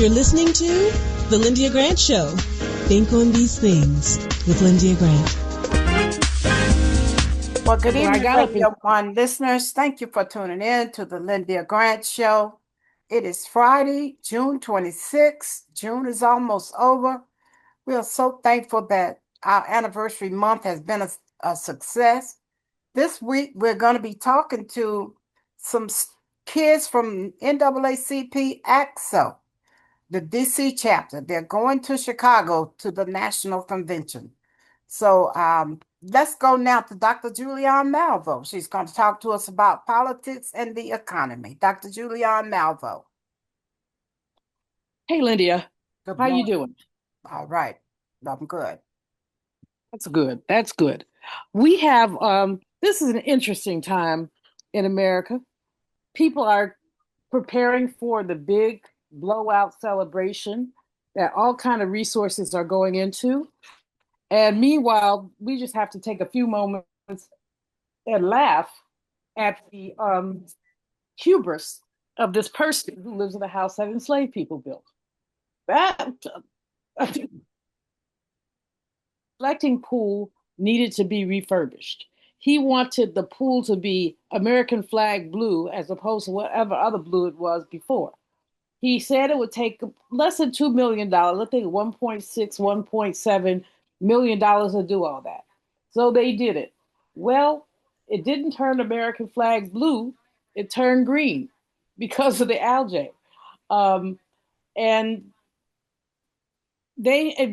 You're listening to The Lyndia Grant Show. Think on these things with Lyndia Grant. Well, good evening, Radio One listeners. Thank you for tuning in to The Lyndia Grant Show. It is Friday, June 26th. June is almost over. We are so thankful that our anniversary month has been a success. This week, we're going to be talking to some kids from NAACP AXO, the DC chapter. They're going to Chicago to the National Convention. So let's go now to Dr. Julianne Malvo. She's going to talk to us about politics and the economy. Dr. Julianne Malvo. Hey, Lyndia. How you doing? All right. I'm good. That's good. That's good. We have, this is an interesting time in America. People are preparing for the big blowout celebration that all kind of resources are going into. And meanwhile, we just have to take a few moments and laugh at the hubris of this person who lives in a house that enslaved people built. That reflecting pool needed to be refurbished. He wanted the pool to be American flag blue as opposed to whatever other blue it was before. He said it would take less than $2 million, I think 1.6, $1.7 million to do all that. So they did it. Well, it didn't turn American flag blue, it turned green because of the algae. And in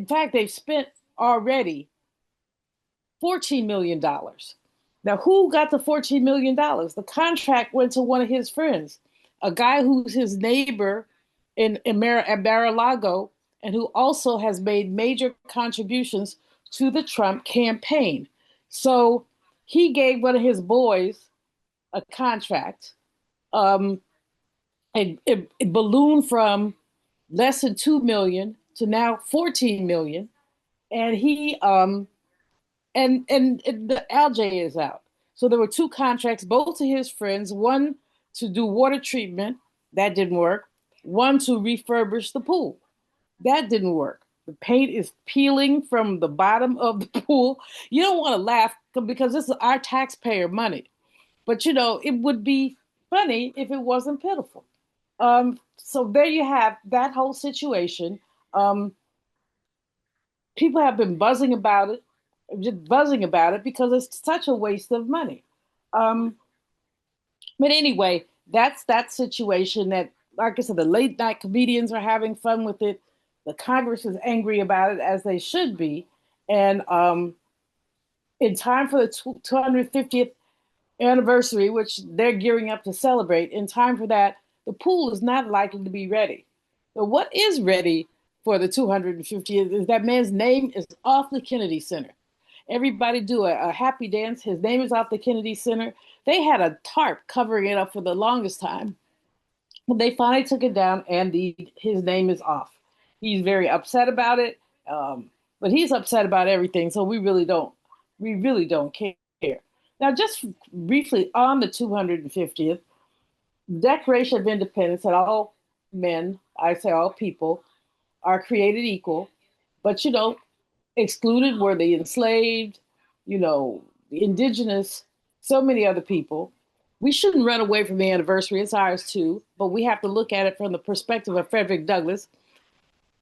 fact, they've spent already $14 million. Now, who got the $14 million? The contract went to one of his friends, a guy who's his neighbor at Mar-a-Lago, and who also has made major contributions to the Trump campaign. So he gave one of his boys a contract. It ballooned from less than $2 million to now $14 million. And and the algae is out. So there were two contracts, both to his friends, one to do water treatment, that didn't work, one to refurbish the pool. That didn't work. The paint is peeling from the bottom of the pool. You don't want to laugh because this is our taxpayer money. But, it would be funny if it wasn't pitiful. So there you have that whole situation. People have been buzzing about it because it's such a waste of money. But anyway, that's that situation that, like I said, the late night comedians are having fun with it. The Congress is angry about it, as they should be. And in time for the 250th anniversary, which they're gearing up to celebrate, in time for that, the pool is not likely to be ready. But what is ready for the 250th is that man's name is off the Kennedy Center. Everybody do a happy dance. His name is off the Kennedy Center. They had a tarp covering it up for the longest time. Well, they finally took it down, and his name is off. He's very upset about it, but he's upset about everything. So we really don't care. Now, just briefly on the 250th, Declaration of Independence that all men, I say all people, are created equal, but excluded were the enslaved, the indigenous, so many other people. We shouldn't run away from the anniversary. It's ours too, but we have to look at it from the perspective of Frederick Douglass.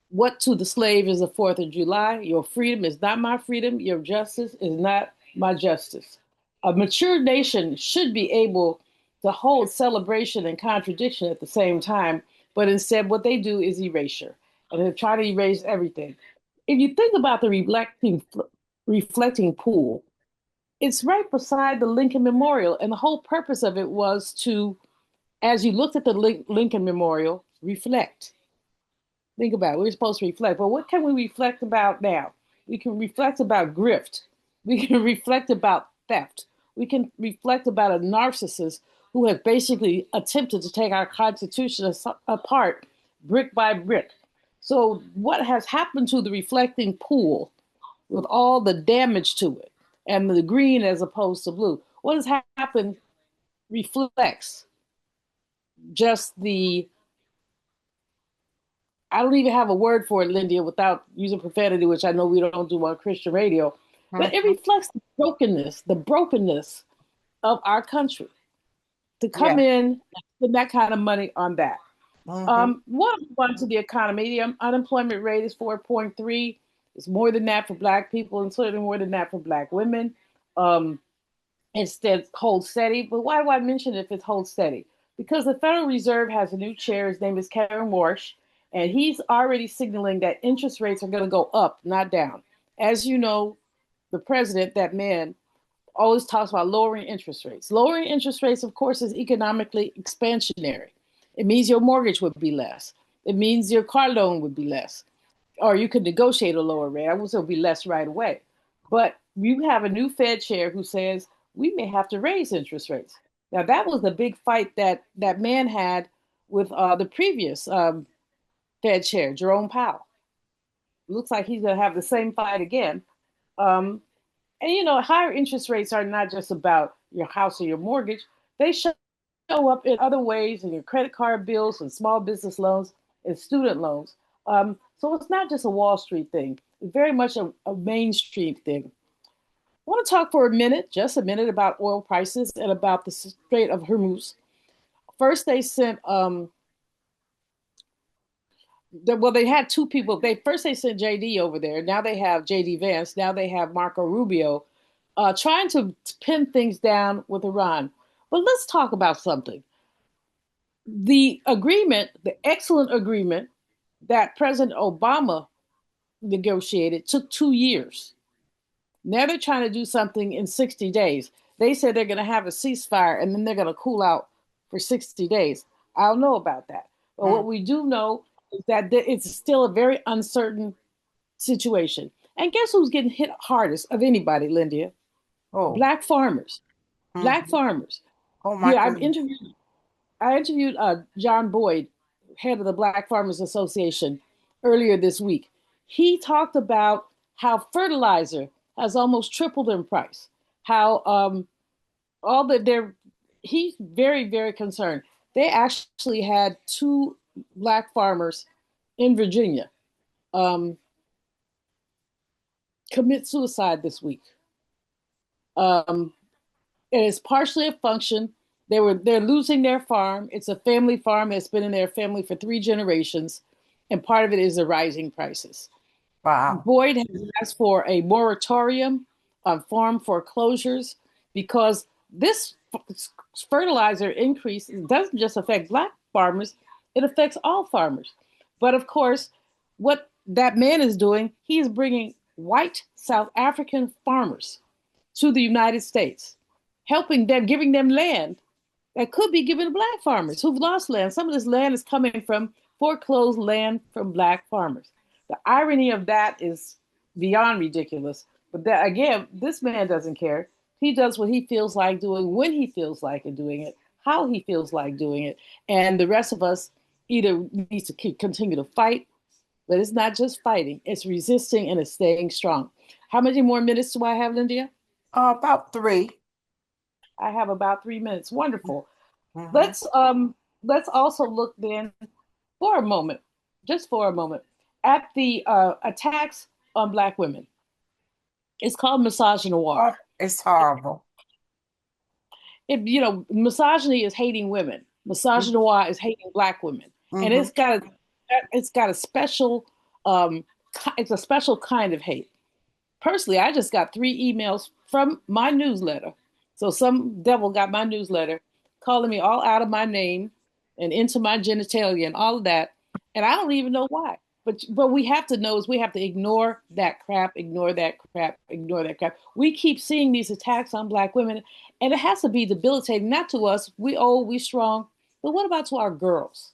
What to the slave is the 4th of July. Your freedom is not my freedom. Your justice is not my justice. A mature nation should be able to hold celebration and contradiction at the same time, but instead what they do is erasure, and they try to erase everything. If you think about the reflecting pool, it's right beside the Lincoln Memorial, and the whole purpose of it was to, as you looked at the Lincoln Memorial, reflect. Think about it. We're supposed to reflect. But what can we reflect about now? We can reflect about grift. We can reflect about theft. We can reflect about a narcissist who has basically attempted to take our Constitution apart brick by brick. So what has happened to the reflecting pool with all the damage to it and the green as opposed to blue? What has happened reflects just the I don't even have a word for it, Lyndia, without using profanity, which I know we don't do on Christian radio. But it Mm-hmm. reflects the brokenness of our country to come Yeah. in and spend that kind of money on that. Mm-hmm. One to the economy, the unemployment rate is 4.3. It's more than that for Black people, and certainly more than that for Black women. Um, Instead, hold steady. But why do I mention if it's hold steady? Because the Federal Reserve has a new chair. His name is Karen Warsh, and he's already signaling that interest rates are going to go up, not down. As you know, the president, that man, always talks about lowering interest rates. Lowering interest rates, of course, is economically expansionary. It means your mortgage would be less. It means your car loan would be less. Or you could negotiate a lower rate. I would say it would be less right away. But you have a new Fed chair who says we may have to raise interest rates. Now, that was the big fight that that man had with the previous Fed chair, Jerome Powell. Looks like he's going to have the same fight again. Um, and you know, higher interest rates are not just about your house or your mortgage. They show up in other ways in your credit card bills and small business loans and student loans. So it's not just a Wall Street thing. It's very much a mainstream thing. I want to talk for a minute, just a minute, about oil prices and about the Strait of Hormuz. First, they sent well, they had two people. They sent JD over there. Now they have JD Vance. Now they have Marco Rubio, trying to pin things down with Iran. But let's talk about something. The agreement, the excellent agreement that President Obama negotiated, took 2 years. Now they're trying to do something in 60 days. They said they're going to have a ceasefire and then they're going to cool out for 60 days. I don't know about that. But what Mm. we do know is that it's still a very uncertain situation. And guess who's getting hit hardest of anybody, Lyndia? Oh. Black farmers. Black Mm-hmm. farmers. Oh my Yeah, goodness. I interviewed John Boyd, head of the Black Farmers Association, earlier this week. He talked about how fertilizer has almost tripled in price. How all that they're he's very, very concerned. They actually had two Black farmers in Virginia um, commit suicide this week. Um, and it's partially a function. They're losing their farm. It's a family farm that's been in their family for 3 generations, and part of it is the rising prices. Wow. Boyd has asked for a moratorium on farm foreclosures because this fertilizer increase doesn't just affect Black farmers, it affects all farmers. But of course, what that man is doing, he is bringing white South African farmers to the United States, helping them, giving them land that could be given to Black farmers who've lost land. Some of this land is coming from foreclosed land from Black farmers. The irony of that is beyond ridiculous. But that, again, this man doesn't care. He does what he feels like doing, when he feels like doing it, how he feels like doing it. And the rest of us either needs to continue to fight, but it's not just fighting, it's resisting and it's staying strong. How many more minutes do I have, Lyndia? About three. I have about 3 minutes. Wonderful. Mm-hmm. Let's also look then for a moment, just for a moment, at the attacks on Black women. It's called misogynoir. Oh, it's horrible. Misogyny is hating women. Misogynoir is hating Black women, and Mm-hmm. it's got a special it's a special kind of hate. Personally, I just got 3 emails from my newsletter. So some devil got my newsletter calling me all out of my name and into my genitalia and all of that. And I don't even know why. But we have to know is we have to ignore that crap, ignore that crap, ignore that crap. We keep seeing these attacks on Black women, and it has to be debilitating, not to us. We old, we strong. But what about to our girls?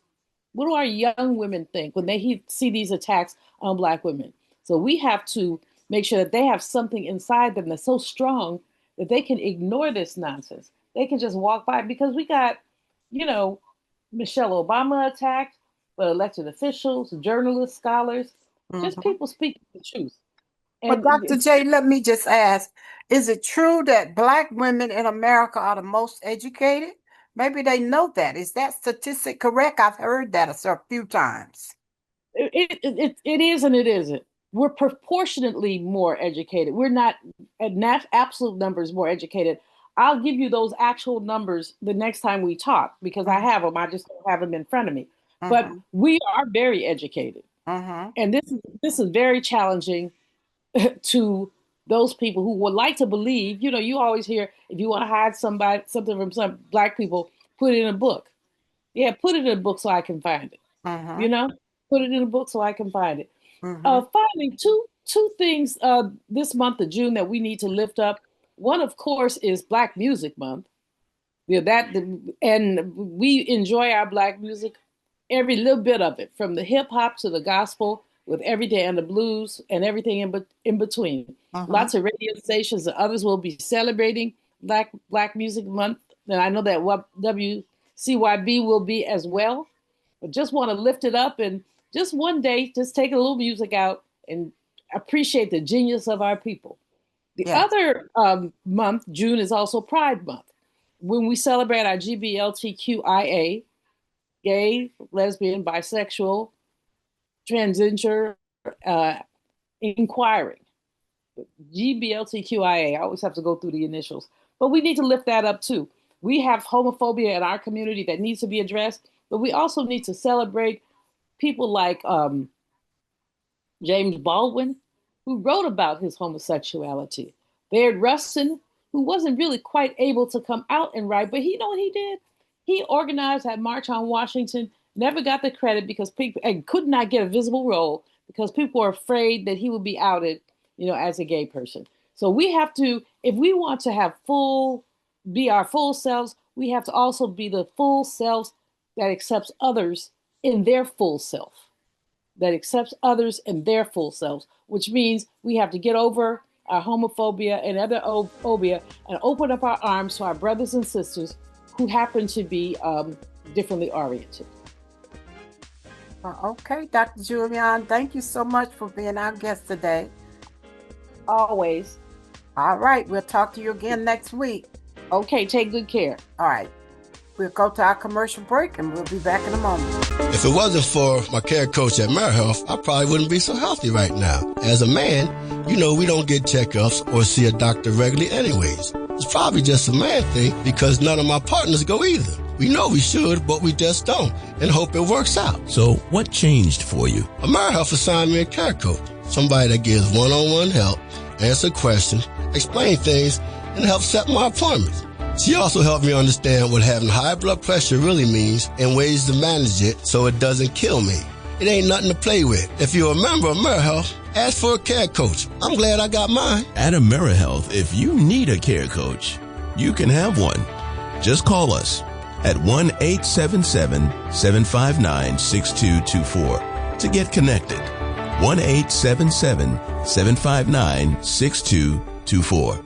What do our young women think when they see these attacks on Black women? So we have to make sure that they have something inside them that's so strong that they can ignore this nonsense. They can just walk by because we got, you know, Michelle Obama attacked, but elected officials, journalists, scholars, just Mm-hmm. people speaking the truth. But And Dr. J, let me just ask, is it true that Black women in America are the most educated? Maybe they know that. Is that statistic correct? I've heard that a few times. It is and it isn't. We're proportionately more educated. We're not at absolute numbers more educated. I'll give you those actual numbers the next time we talk because I have them. I just don't have them in front of me. But we are very educated, and this is very challenging to those people who would like to believe. You always hear if you want to hide something from some black people, put it in a book. Yeah, put it in a book so I can find it. Put it in a book so I can find it. Finally, two things this month of June that we need to lift up. One, of course, is Black Music Month. And we enjoy our Black music, every little bit of it, from the hip hop to the gospel, with everyday and the blues and everything in between. Lots of radio stations and others will be celebrating Black Music Month, and I know that WCYB will be as well. But just want to lift it up and just one day, just take a little music out and appreciate the genius of our people. The other month, June, is also Pride Month, when we celebrate our GBLTQIA, gay, lesbian, bisexual, transgender, inquiring. GBLTQIA, I always have to go through the initials. But we need to lift that up too. We have homophobia in our community that needs to be addressed, but we also need to celebrate people like James Baldwin, who wrote about his homosexuality. Bayard Rustin, who wasn't really quite able to come out and write, but you know what he did? He organized that March on Washington, never got the credit because people, and could not get a visible role because people were afraid that he would be outed, as a gay person. So we have to, if we want to be our full selves, we have to also be the full selves that accepts others in their full self, which means we have to get over our homophobia and other phobia and open up our arms to our brothers and sisters who happen to be differently oriented. Okay, Dr. Julian, thank you so much for being our guest today. Always. All right, we'll talk to you again next week. Okay, take good care. All right. We'll go to our commercial break and we'll be back in a moment. If it wasn't for my care coach at AmeriHealth, I probably wouldn't be so healthy right now. As a man, we don't get checkups or see a doctor regularly anyways. It's probably just a man thing because none of my partners go either. We know we should, but we just don't, and hope it works out. So what changed for you? AmeriHealth assigned me a care coach, somebody that gives one-on-one help, answer questions, explain things, and help set my appointments. She also helped me understand what having high blood pressure really means and ways to manage it so it doesn't kill me. It ain't nothing to play with. If you're a member of AmeriHealth, ask for a care coach. I'm glad I got mine. At AmeriHealth, if you need a care coach, you can have one. Just call us at 1-877-759-6224 to get connected. 1-877-759-6224.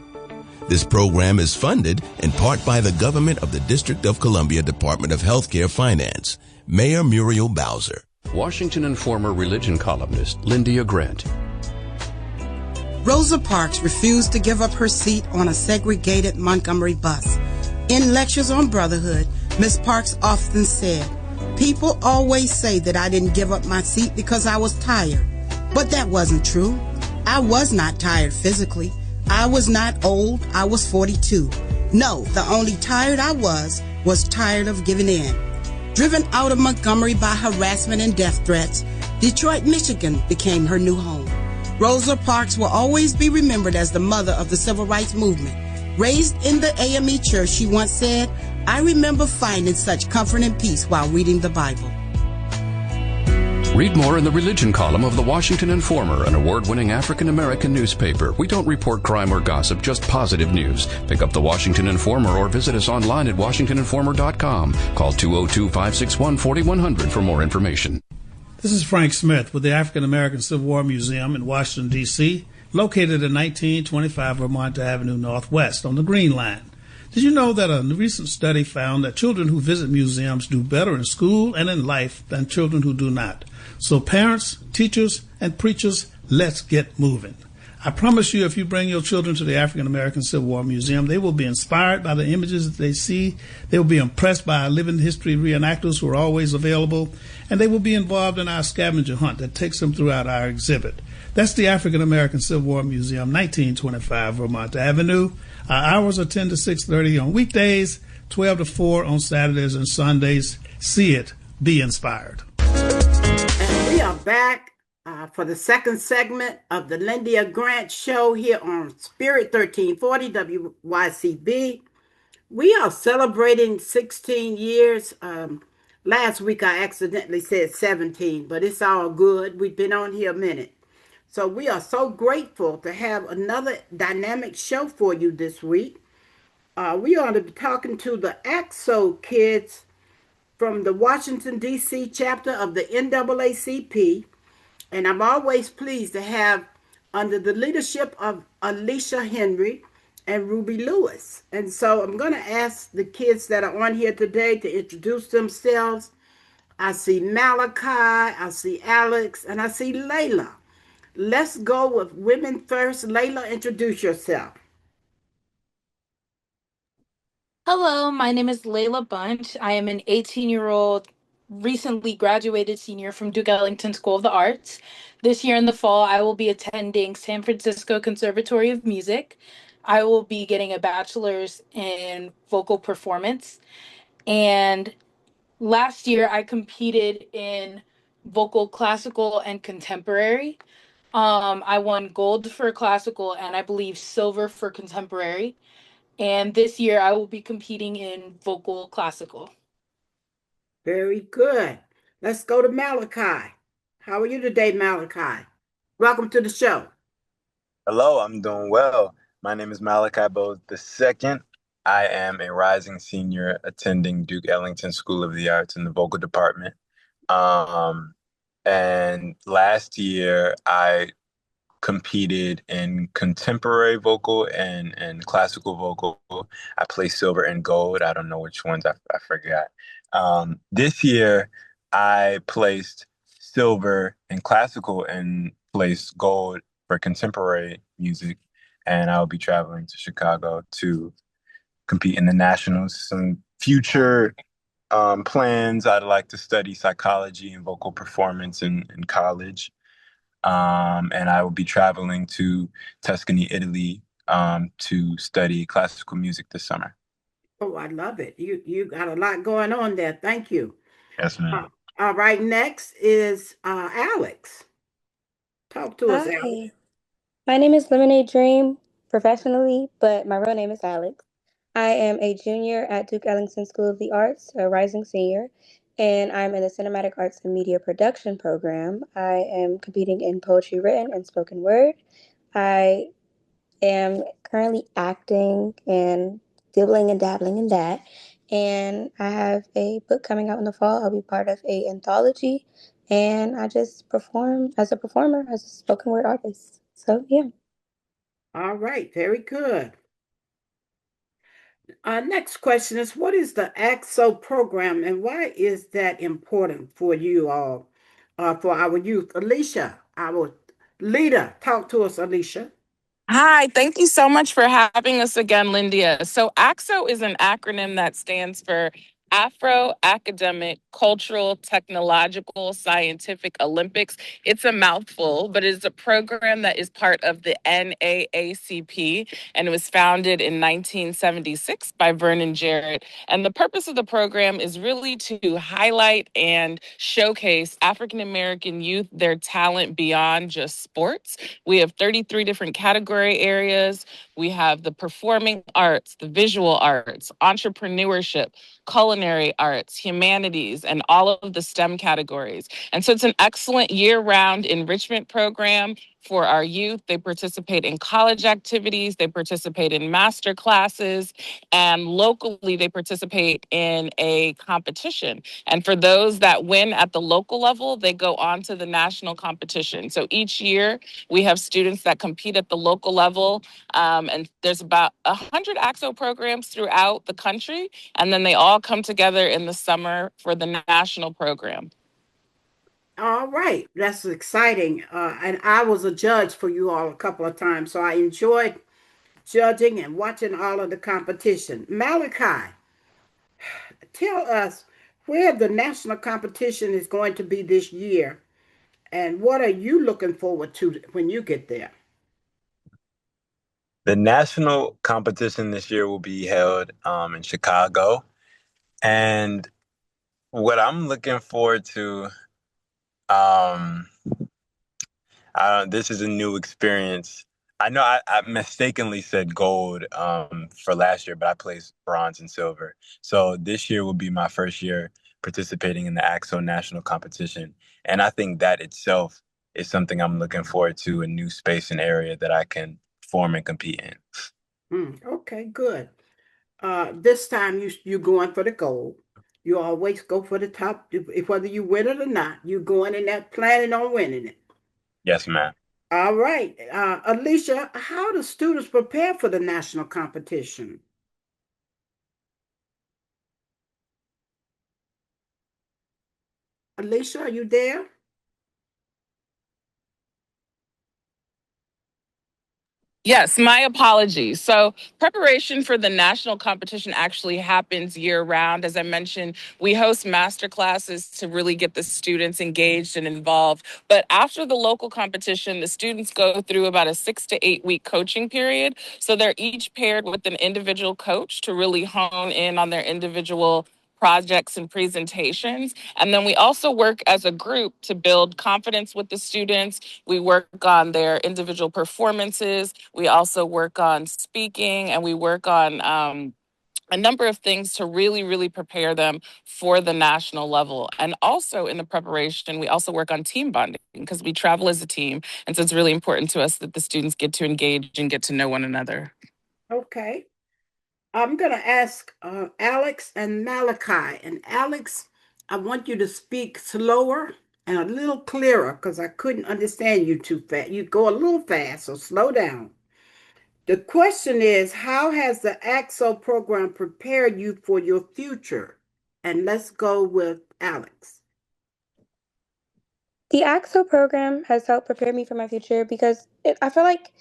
This program is funded in part by the government of the District of Columbia Department of Healthcare Finance. Mayor Muriel Bowser. Washington and former religion columnist Lyndia Grant. Rosa Parks refused to give up her seat on a segregated Montgomery bus. In lectures on brotherhood, Ms. Parks often said, "People always say that I didn't give up my seat because I was tired." But that wasn't true. I was not tired physically. I was not old. I was 42. No, the only tired I was tired of giving in. Driven out of Montgomery by harassment and death threats, Detroit, Michigan became her new home. Rosa Parks will always be remembered as the mother of the civil rights movement. Raised in the AME church, she once said, "I remember finding such comfort and peace while reading the Bible." Read more in the religion column of the Washington Informer, an award-winning African-American newspaper. We don't report crime or gossip, just positive news. Pick up the Washington Informer or visit us online at washingtoninformer.com. Call 202-561-4100 for more information. This is Frank Smith with the African American Civil War Museum in Washington, D.C., located at 1925 Vermont Avenue Northwest on the Green Line. Did you know that a recent study found that children who visit museums do better in school and in life than children who do not? So parents, teachers, and preachers, let's get moving. I promise you, if you bring your children to the African American Civil War Museum, they will be inspired by the images that they see. They will be impressed by our living history reenactors who are always available, and they will be involved in our scavenger hunt that takes them throughout our exhibit. That's the African American Civil War Museum, 1925 Vermont Avenue. Our hours are 10 to 6:30 on weekdays, 12 to 4 on Saturdays and Sundays. See it. Be inspired. And we are back for the second segment of the Lyndia Grant Show here on Spirit 1340 WYCB. We are celebrating 16 years. Last week I accidentally said 17, but it's all good. We've been on here a minute. So we are so grateful to have another dynamic show for you this week. We are to be talking to the AXO kids from the Washington, D.C. chapter of the NAACP. And I'm always pleased to have under the leadership of Alicia Henry and Ruby Lewis. And so I'm going to ask the kids that are on here today to introduce themselves. I see Malachi, I see Alex, and I see Layla. Let's go with women first. Layla, introduce yourself. Hello, my name is Layla Bunch. I am an 18-year-old recently graduated senior from Duke Ellington School of the Arts. This year in the fall, I will be attending San Francisco Conservatory of Music. I will be getting a bachelor's in vocal performance. And last year, I competed in vocal classical and contemporary. I won gold for classical and I believe silver for contemporary. And this year I will be competing in vocal classical. Very good. Let's go to Malachi. How are you today, Malachi? Welcome to the show. Hello, I'm doing well. My name is Malachi Bowes II. I am a rising senior attending Duke Ellington School of the Arts in the vocal department. And last year I competed in contemporary vocal and classical vocal. I placed silver and gold. I don't know which ones, I forgot. This year I placed silver in classical and placed gold for contemporary music. And I'll be traveling to Chicago to compete in the nationals. Some future plans: I'd like to study psychology and vocal performance in college. And I will be traveling to Tuscany, Italy, to study classical music this summer. Oh, I love it. You got a lot going on there. Thank you. Yes, ma'am. All right, next is Alex. Talk to us, Alex. Hi, my name is Lemonade Dream professionally, but my real name is Alex. I am a junior at Duke Ellington School of the Arts, a rising senior, and I'm in the Cinematic Arts and Media Production program. I am competing in poetry written and spoken word. I am currently acting and dibbling and dabbling in that. And I have a book coming out in the fall. I'll be part of a anthology, and I just perform as a performer, as a spoken word artist. So yeah. All right, very good. Next question is, what is the AXO program and why is that important for you all, for our youth? Alicia, our leader, talk to us, Alicia. Hi, thank you so much for having us again, Lyndia. So AXO is an acronym that stands for Afro Academic Cultural Technological Scientific Olympics. It's a mouthful, but it's a program that is part of the NAACP, and it was founded in 1976 by Vernon Jarrett. And the purpose of the program is really to highlight and showcase African American youth, their talent beyond just sports. We have 33 different category areas. We have the performing arts, the visual arts, entrepreneurship, culinary arts, humanities, and all of the STEM categories. And so it's an excellent year-round enrichment program for our youth. They participate in college activities, they participate in master classes, and locally they participate in a competition. And for those that win at the local level, they go on to the national competition. So each year we have students that compete at the local level, and there's about 100 AXO programs throughout the country, and then they all come together in the summer for the national program. All right, that's exciting. And I was a judge for you all a couple of times, so I enjoyed judging and watching all of the competition. Malachi, tell us where the national competition is going to be this year, and what are you looking forward to when you get there? The national competition this year will be held in Chicago. And what I'm looking forward to, um, this is a new experience. I know I mistakenly said gold for last year, but I placed bronze and silver. So this year will be my first year participating in the AXO national competition. And I think that itself is something I'm looking forward to, a new space and area that I can form and compete in. Okay, good. This time you going for the gold. You always go for the top, whether you win it or not. You going in there planning on winning it. Yes, ma'am. All right, Alicia, how do students prepare for the national competition? Alicia, are you there? Yes, my apologies. So, preparation for the national competition actually happens year round. As I mentioned, we host master classes to really get the students engaged and involved. But after the local competition, the students go through about a 6 to 8 week coaching period. So, they're each paired with an individual coach to really hone in on their individual projects and presentations. And then we also work as a group to build confidence with the students. We work on their individual performances. We also work on speaking, and we work on a number of things to really, really prepare them for the national level. And also in the preparation, we also work on team bonding because we travel as a team. And so it's really important to us that the students get to engage and get to know one another. Okay. I'm going to ask Alex and Malachi. And Alex, I want you to speak slower and a little clearer because I couldn't understand you too fast. You go a little fast, so slow down. The question is, how has the AXO program prepared you for your future? And let's go with Alex. The AXO program has helped prepare me for my future because I feel like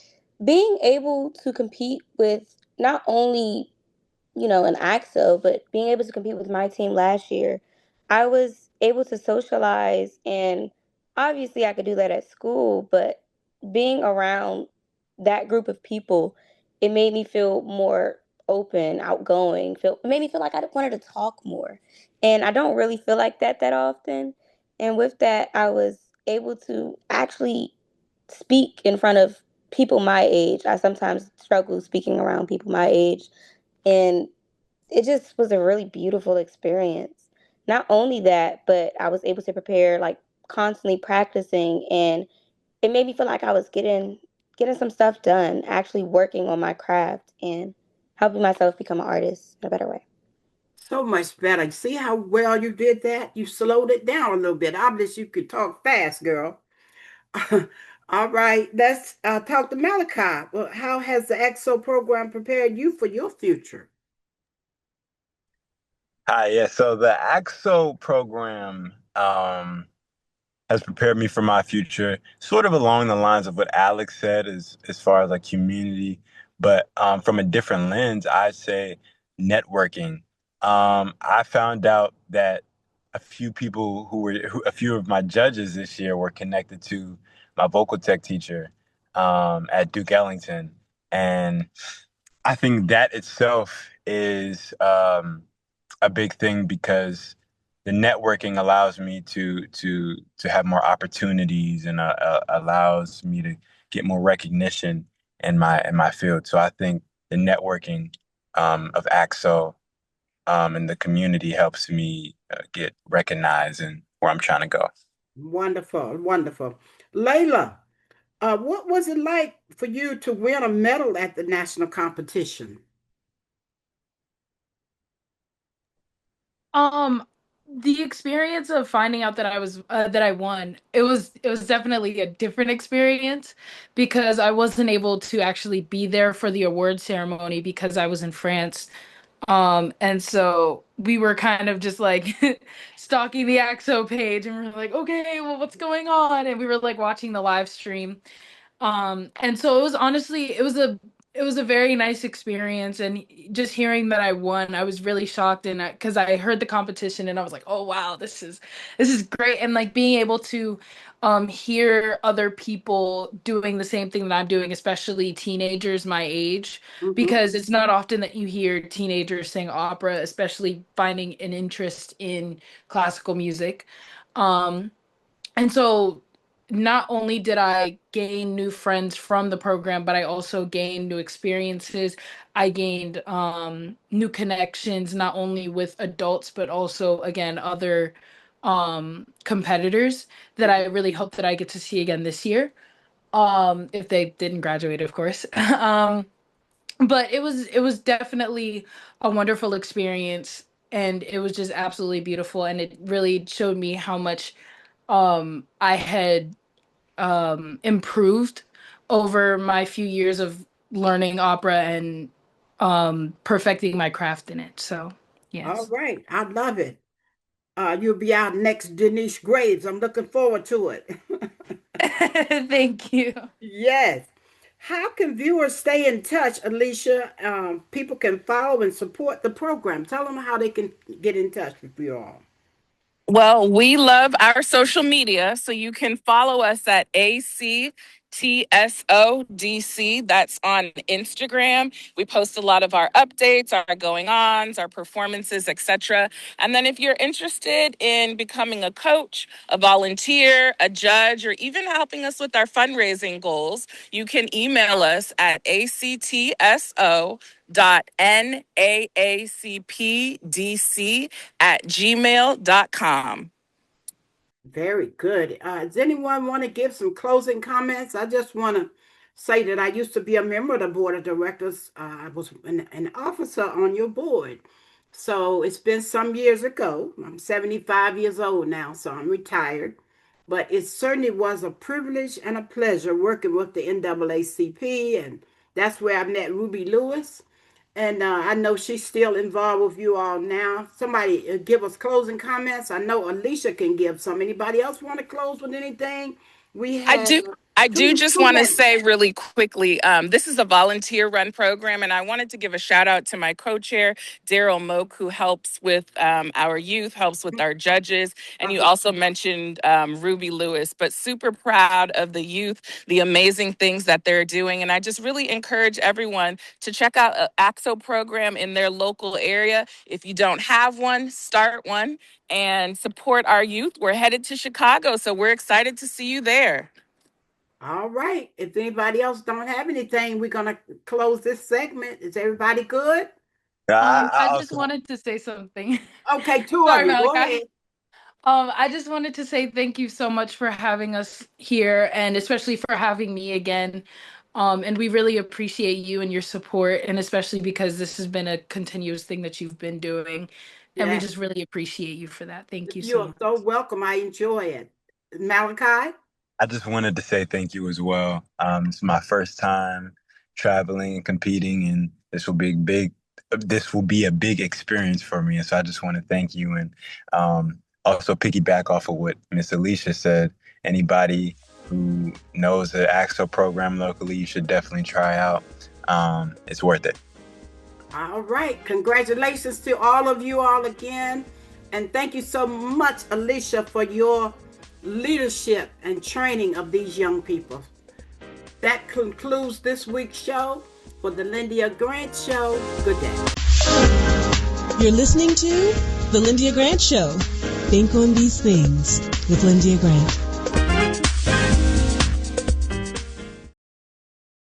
being able to compete with not only an AXO, but being able to compete with my team last year, I was able to socialize, and obviously I could do that at school, but being around that group of people, it made me feel more open, outgoing, it made me feel like I wanted to talk more. And I don't really feel like that often. And with that, I was able to actually speak in front of people my age. I sometimes struggle speaking around people my age, and it just was a really beautiful experience. Not only that, but I was able to prepare, like constantly practicing, and it made me feel like I was getting some stuff done, actually working on my craft and helping myself become an artist in a better way. So much better. See how well you did that? You slowed it down a little bit. Obviously, you could talk fast, girl. All right, let's talk to Malachi. Well, how has the EXO program prepared you for your future? Hi, yeah. So the AXO program has prepared me for my future, sort of along the lines of what Alex said, as far as like community, but from a different lens, I'd say networking. I found out that a few of my judges this year were connected to my vocal tech teacher at Duke Ellington, and I think that itself is a big thing because the networking allows me to have more opportunities and allows me to get more recognition in my field. So I think the networking of AXO and the community helps me get recognized and where I'm trying to go. Wonderful, wonderful. Layla, what was it like for you to win a medal at the national competition? Um, the experience of finding out that I won, it was definitely a different experience because I wasn't able to actually be there for the award ceremony because I was in France. And so we were kind of just like stalking the AXO page and we were like, okay, well, what's going on? And we were like watching the live stream. And so it was honestly, it was a very nice experience. And just hearing that I won, I was really shocked. And because I heard the competition and I was like, oh wow, this is great. And like being able to hear other people doing the same thing that I'm doing, especially teenagers my age, because it's not often that you hear teenagers sing opera, especially finding an interest in classical music. Um, and so not only did I gain new friends from the program, but I also gained new experiences. I gained new connections, not only with adults, but also, again, other competitors that I really hope that I get to see again this year. If they didn't graduate, of course. But it was definitely a wonderful experience and it was just absolutely beautiful and it really showed me how much I had improved over my few years of learning opera and perfecting my craft in it. So, All yes. right. I love it. You'll be out next Denise Graves. I'm looking forward to it. Thank you. Yes. How can viewers stay in touch, Alicia? People can follow and support the program. Tell them how they can get in touch with you all. Well, we love our social media, so you can follow us at ACTSODC. That's on Instagram. We post a lot of our updates, our going ons, our performances, etc. And then if you're interested in becoming a coach, a volunteer, a judge, or even helping us with our fundraising goals, you can email us at actso.naacpdc@gmail.com. Very good. Does anyone want to give some closing comments? I just want to say that I used to be a member of the board of directors. I was an officer on your board. So it's been some years ago. I'm 75 years old now, so I'm retired. But it certainly was a privilege and a pleasure working with the NAACP. And that's where I met Ruby Lewis. And I know she's still involved with you all now. Somebody give us closing comments. I know Alicia can give some. Anybody else want to close with anything? We I have do. I do just two want to minutes. say really quickly, this is a volunteer run program, and I wanted to give a shout out to my co-chair, Daryl Moak, who helps with our youth, helps with our judges. And you also mentioned Ruby Lewis, but super proud of the youth, the amazing things that they're doing. And I just really encourage everyone to check out an AXO program in their local area. If you don't have one, start one and support our youth. We're headed to Chicago, so we're excited to see you there. All right. If anybody else don't have anything, we're gonna close this segment. Is everybody good? I just wanted to say something. Okay, two of Sorry, you. Go Malachi. ahead. I just wanted to say thank you so much for having us here and especially for having me again. And we really appreciate you and your support, and especially because this has been a continuous thing that you've been doing. And we Yeah, just really appreciate you for that. Thank you you so are much. so welcome. I enjoy it. Malachi? I just wanted to say thank you as well. It's my first time traveling and competing, and this will be a big experience for me. And so I just want to thank you, and also piggyback off of what Miss Alicia said. Anybody who knows the AXO program locally, you should definitely try out. It's worth it. All right. Congratulations to all of you all again. And thank you so much, Alicia, for your leadership and training of these young people. That concludes this week's show. For the Lyndia Grant Show, good day. You're listening to The Lyndia Grant Show. Think on these things with Lyndia Grant.